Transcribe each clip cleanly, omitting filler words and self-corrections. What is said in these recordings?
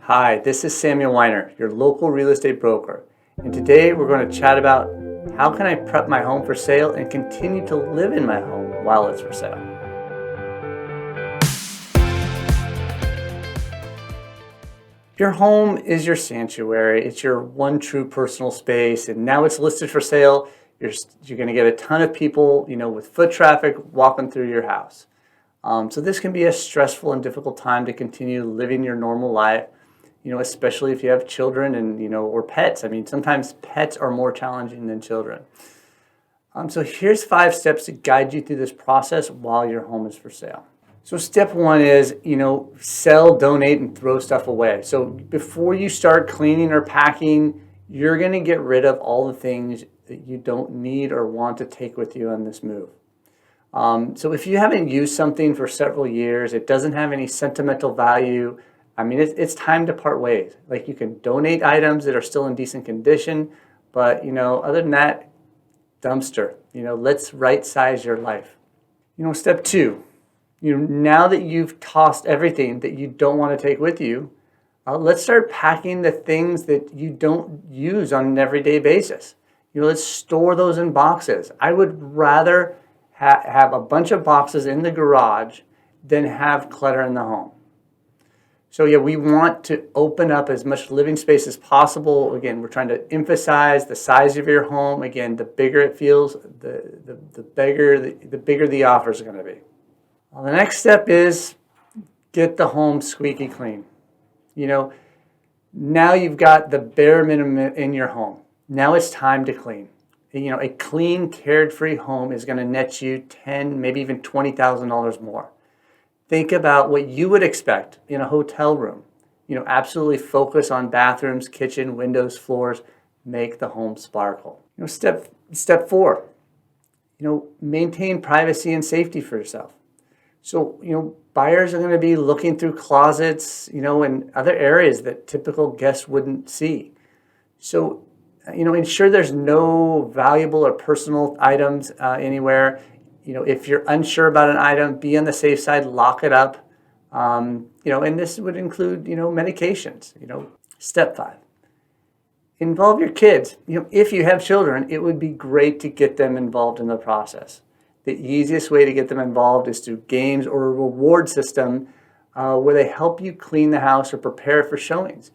Hi, this is Samuel Weiner, your local real estate broker. And today we're going to chat about how can I prep my home for sale and continue to live in my home while it's for sale. Your home is your sanctuary. It's your one true personal space, and now it's listed for sale. You're going to get a ton of people, with foot traffic walking through your house. So this can be a stressful and difficult time to continue living your normal life, especially if you have children and, or pets. I mean, sometimes pets are more challenging than children. So here's 5 steps to guide you through this process while your home is for sale. So step 1 is, sell, donate, and throw stuff away. So before you start cleaning or packing, you're going to get rid of all the things that you don't need or want to take with you on this move. So if you haven't used something for several years, it doesn't have any sentimental value, I mean, it's time to part ways. Like, you can donate items that are still in decent condition, but, other than that, dumpster. Let's right size your life. Step 2, now that you've tossed everything that you don't want to take with you, let's start packing the things that you don't use on an everyday basis. Let's store those in boxes. I would rather have a bunch of boxes in the garage than have clutter in the home. So yeah, we want to open up as much living space as possible. Again, we're trying to emphasize the size of your home. Again, the bigger it feels, the bigger the offers are going to be. Well, the next step is get the home squeaky clean. Now you've got the bare minimum in your home. Now it's time to clean. A clean, cared-free home is going to net you $10,000, maybe even $20,000 more. Think about what you would expect in a hotel room. Absolutely focus on bathrooms, kitchen, windows, floors. Make the home sparkle. Step 4, maintain privacy and safety for yourself. So, buyers are going to be looking through closets, and other areas that typical guests wouldn't see. So, ensure there's no valuable or personal items anywhere. If you're unsure about an item, be on the safe side, lock it up. And this would include, medications. Step 5, involve your kids. If you have children, it would be great to get them involved in the process. The easiest way to get them involved is through games or a reward system where they help you clean the house or prepare for showings.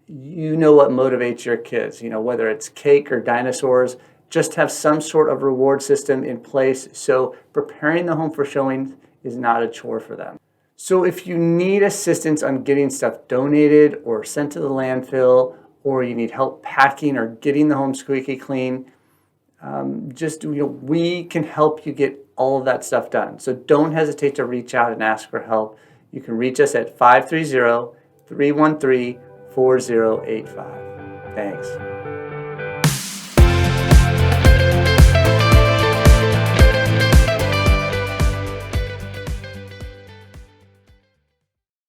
You know what motivates your kids, whether it's cake or dinosaurs. Just have some sort of reward system in place so preparing the home for showings is not a chore for them. So if you need assistance on getting stuff donated or sent to the landfill, or you need help packing or getting the home squeaky clean, we can help you get all of that stuff done. So don't hesitate to reach out and ask for help. You can reach us at 530-313-4085. Thanks.